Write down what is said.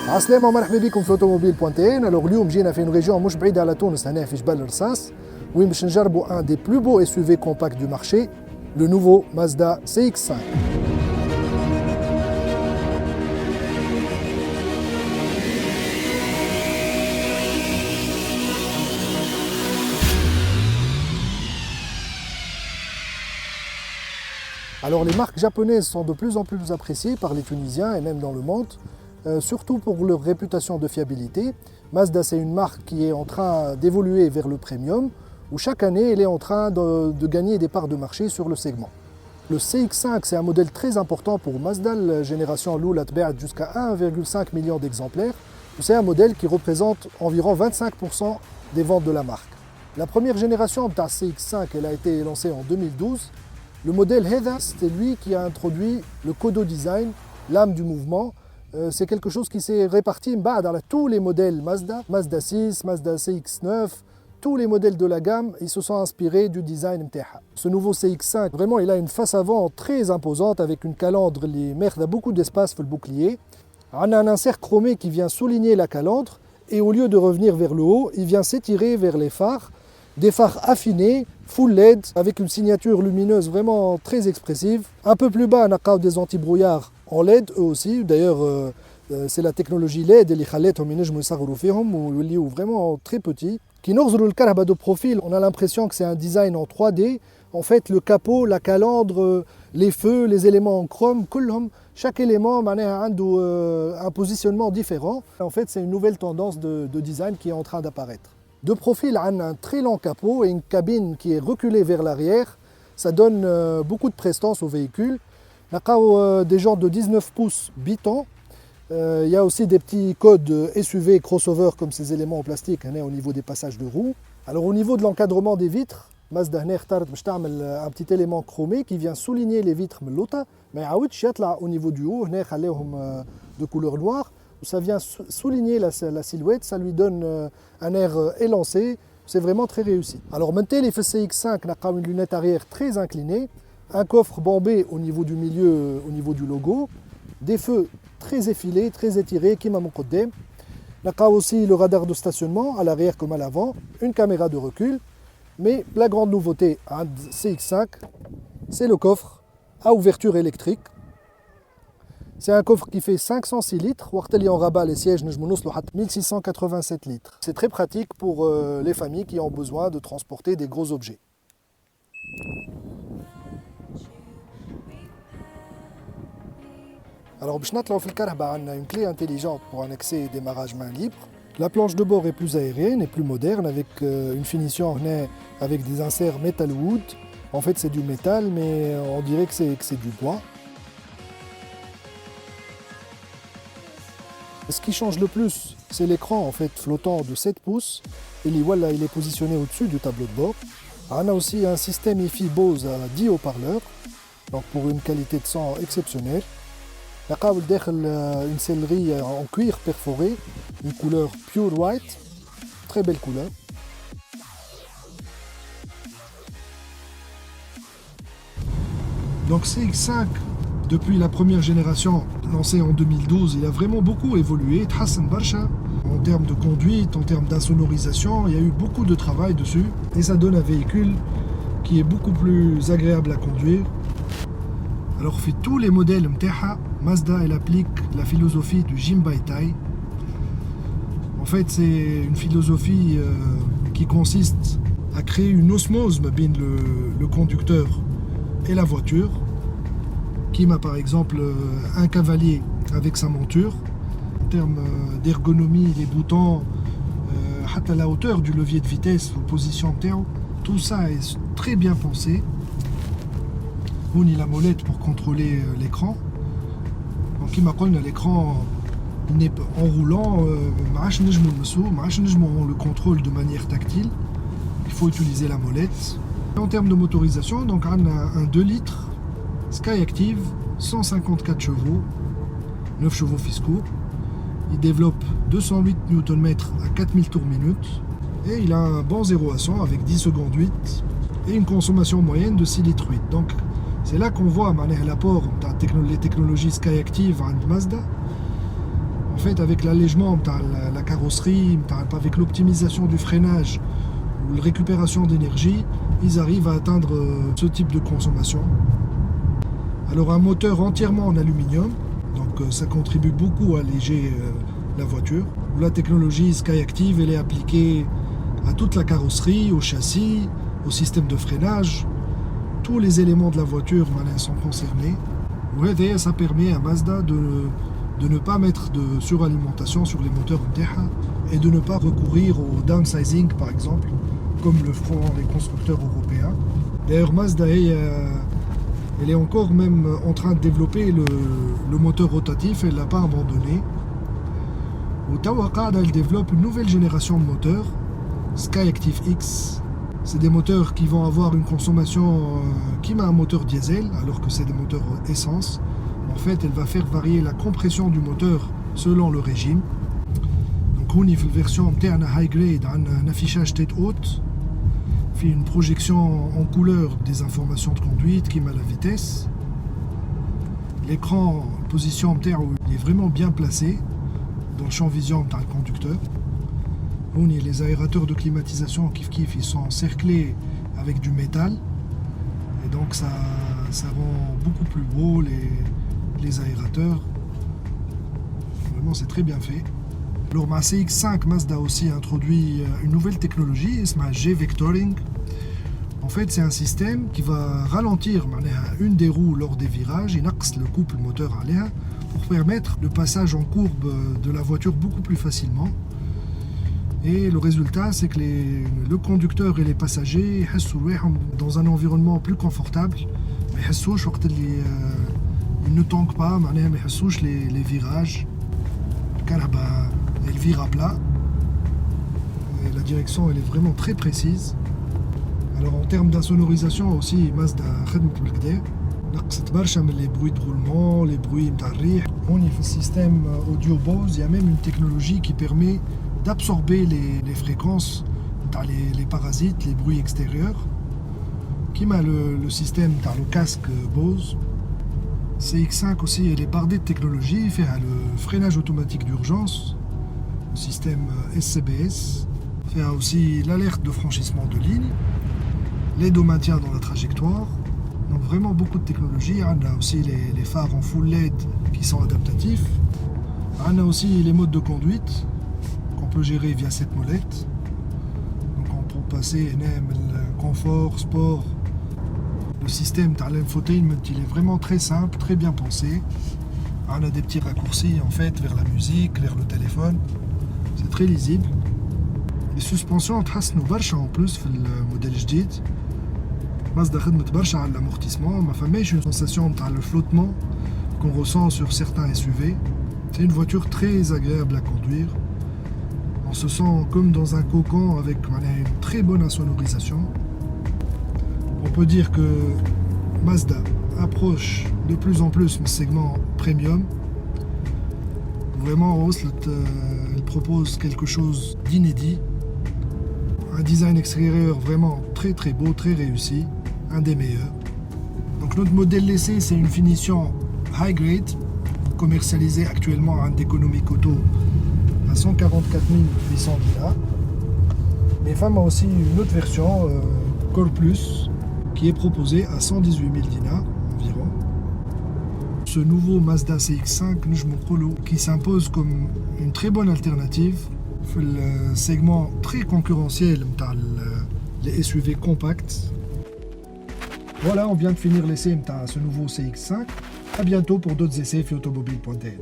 عسلامة ومرحبا بكم في automobile.tn. Alors اليوم جينا في ريجيون مش بعيدة على تونس هنا في جبل الرصاص وين باش نجربوا un des plus beaux SUV compacts du marché, le nouveau Mazda CX-5. Alors les marques japonaises sont de plus en plus appréciées par les Tunisiens et même dans le monde, surtout pour leur réputation de fiabilité. Mazda, c'est une marque qui est en train d'évoluer vers le premium, où chaque année elle est en train de gagner des parts de marché sur le segment. Le CX-5, c'est un modèle très important pour Mazda, la génération Loul atba'at jusqu'à 1,5 million d'exemplaires. C'est un modèle qui représente environ 25% des ventes de la marque. La première génération de la CX-5 elle a été lancée en 2012. Le modèle Heda, c'est lui qui a introduit le Kodo Design, l'âme du mouvement. C'est quelque chose qui s'est réparti dans tous les modèles Mazda, Mazda 6, Mazda CX-9, tous les modèles de la gamme, ils se sont inspirés du design MTH. Ce nouveau CX-5, vraiment, il a une face avant très imposante avec une calandre, les mers a beaucoup d'espace pour le bouclier. On a un insert chromé qui vient souligner la calandre et au lieu de revenir vers le haut, il vient s'étirer vers les phares. Des phares affinés, full LED, avec une signature lumineuse vraiment très expressive. Un peu plus bas, on a des anti-brouillards en LED, eux aussi. D'ailleurs, c'est la technologie LED qui est vraiment très petit. Qui le caraba de profil, on a l'impression que c'est un design en 3D. En fait, le capot, la calandre, les feux, les éléments en chrome, chaque élément a un positionnement différent. En fait, c'est une nouvelle tendance de design qui est en train d'apparaître. De profil, on a un très long capot et une cabine qui est reculée vers l'arrière. Ça donne beaucoup de prestance au véhicule. On a des jantes de 19 pouces biton. Il y a aussi des petits codes SUV crossover comme ces éléments en plastique au niveau des passages de roues. Alors au niveau de l'encadrement des vitres, Mazda a un petit élément chromé qui vient souligner les vitres mais au niveau du haut, de couleur noire. Ça vient souligner la silhouette, ça lui donne un air élancé, c'est vraiment très réussi. Alors maintenant, les CX-5 a une lunette arrière très inclinée, un coffre bombé au niveau du milieu, au niveau du logo, des feux très effilés, très étirés, qui m'a mon côté. On a aussi le radar de stationnement à l'arrière comme à l'avant, une caméra de recul, mais la grande nouveauté à CX-5, c'est le coffre à ouverture électrique. C'est un coffre qui fait 506 litres, en rabat les sièges 1687 litres. C'est très pratique pour les familles qui ont besoin de transporter des gros objets. Alors, on a une clé intelligente pour un accès et démarrage main libre. La planche de bord est plus aérienne et plus moderne avec une finition avec des inserts metal wood. En fait, c'est du métal, mais on dirait que c'est du bois. Ce qui change le plus, c'est l'écran en fait flottant de 7 pouces. Il est positionné au-dessus du tableau de bord. On a aussi un système hi-fi Bose à 10 haut-parleurs, donc pour une qualité de son exceptionnelle. On a une sellerie en cuir perforé, une couleur pure white, très belle couleur. Donc CX-5, depuis la première génération lancée en 2012, il a vraiment beaucoup évolué. En termes de conduite, en termes d'insonorisation, il y a eu beaucoup de travail dessus. Et ça donne un véhicule qui est beaucoup plus agréable à conduire. Alors, fait tous les modèles MTH, Mazda elle applique la philosophie du Jinbaitai. En fait, c'est une philosophie qui consiste à créer une osmose entre le conducteur et la voiture. Qui m'a par exemple un cavalier avec sa monture. En termes d'ergonomie, les boutons, à la hauteur du levier de vitesse, aux positions terre, tout ça est très bien pensé. On a la molette pour contrôler l'écran. Donc il m'a dit l'écran en roulant, on le contrôle de manière tactile. Il faut utiliser la molette. En termes de motorisation, donc on a un 2 litres. Skyactiv, 154 chevaux, 9 chevaux fiscaux. Il développe 208 Nm à 4000 tours minute. Et il a un bon 0 à 100 avec 10 secondes 8 et une consommation moyenne de 6 litres 8. Donc c'est là qu'on voit l'apport des technologies Skyactiv à Mazda. En fait, avec l'allègement de la carrosserie, avec l'optimisation du freinage ou la récupération d'énergie, ils arrivent à atteindre ce type de consommation. Alors un moteur entièrement en aluminium, donc ça contribue beaucoup à alléger la voiture. La technologie SkyActiv, elle est appliquée à toute la carrosserie, au châssis, au système de freinage. Tous les éléments de la voiture sont concernés. Et ça permet à Mazda de ne pas mettre de suralimentation sur les moteurs et de ne pas recourir au downsizing par exemple, comme le feront les constructeurs européens. D'ailleurs Mazda elle est encore même en train de développer le moteur rotatif, elle ne l'a pas abandonné. Au Tawaqad, elle développe une nouvelle génération de moteurs, SkyActiv X. C'est des moteurs qui vont avoir une consommation qui m'a un moteur diesel, alors que c'est des moteurs essence. En fait, elle va faire varier la compression du moteur selon le régime. Donc, on y fait la version high grade, un affichage tête haute, fait une projection en couleur des informations de conduite qui m'a la vitesse. L'écran position il est vraiment bien placé dans le champ vision dans le conducteur. On y les aérateurs de climatisation ils sont encerclés avec du métal et donc ça rend beaucoup plus beau les aérateurs. Vraiment c'est très bien fait. Alors ma CX5 Mazda aussi introduit une nouvelle technologie, c'est ma G-Vectoring. En fait c'est un système qui va ralentir une des roues lors des virages et n'axe le couple moteur pour permettre le passage en courbe de la voiture beaucoup plus facilement. Et le résultat, c'est que le conducteur et les passagers dans un environnement plus confortable. Ils ne tankent pas, les virages. Elle vire à plat. Et la direction, elle est vraiment très précise. Alors en termes d'insonorisation aussi, Mazda les bruits de roulement, les bruits de on y fait le système audio Bose. Il y a même une technologie qui permet d'absorber les fréquences dans les parasites, les bruits extérieurs, qui m'a le système dans le casque Bose. CX5 aussi, elle est bardée de technologie, il fait le freinage automatique d'urgence, le système SCBS, fait aussi l'alerte de franchissement de ligne, l'aide au maintien dans la trajectoire. Donc vraiment beaucoup de technologie. On a aussi les phares en full LED qui sont adaptatifs. On a aussi les modes de conduite qu'on peut gérer via cette molette. Donc on peut passer le confort, sport. Le système de l'infotainment, il est vraiment très simple, très bien pensé. On a des petits raccourcis en fait vers la musique, vers le téléphone. C'est très lisible. Les suspensions تحسنوا برشا en plus في الموديل الجديد. Mazda خدمت برشا على l'amortissement, ما فماش une sensation de le flottement qu'on ressent sur certains SUV. C'est une voiture très agréable à conduire. On se sent comme dans un cocon avec une très bonne insonorisation. On peut dire que Mazda approche de plus en plus le segment premium. Vraiment, elle propose quelque chose d'inédit. Un design extérieur vraiment très très beau, très réussi, un des meilleurs. Donc notre modèle l'essai, c'est une finition high grade, commercialisée actuellement à un d'économie auto à 144 800 dinars. Mais femme a aussi une autre version, Core Plus, qui est proposée à 118 000 dinars environ. Ce nouveau Mazda CX-5 qui s'impose comme une très bonne alternative dans le segment très concurrentiel les SUV compacts. Voilà, on vient de finir l'essai de ce nouveau CX-5. A bientôt pour d'autres essais sur automobile.tl.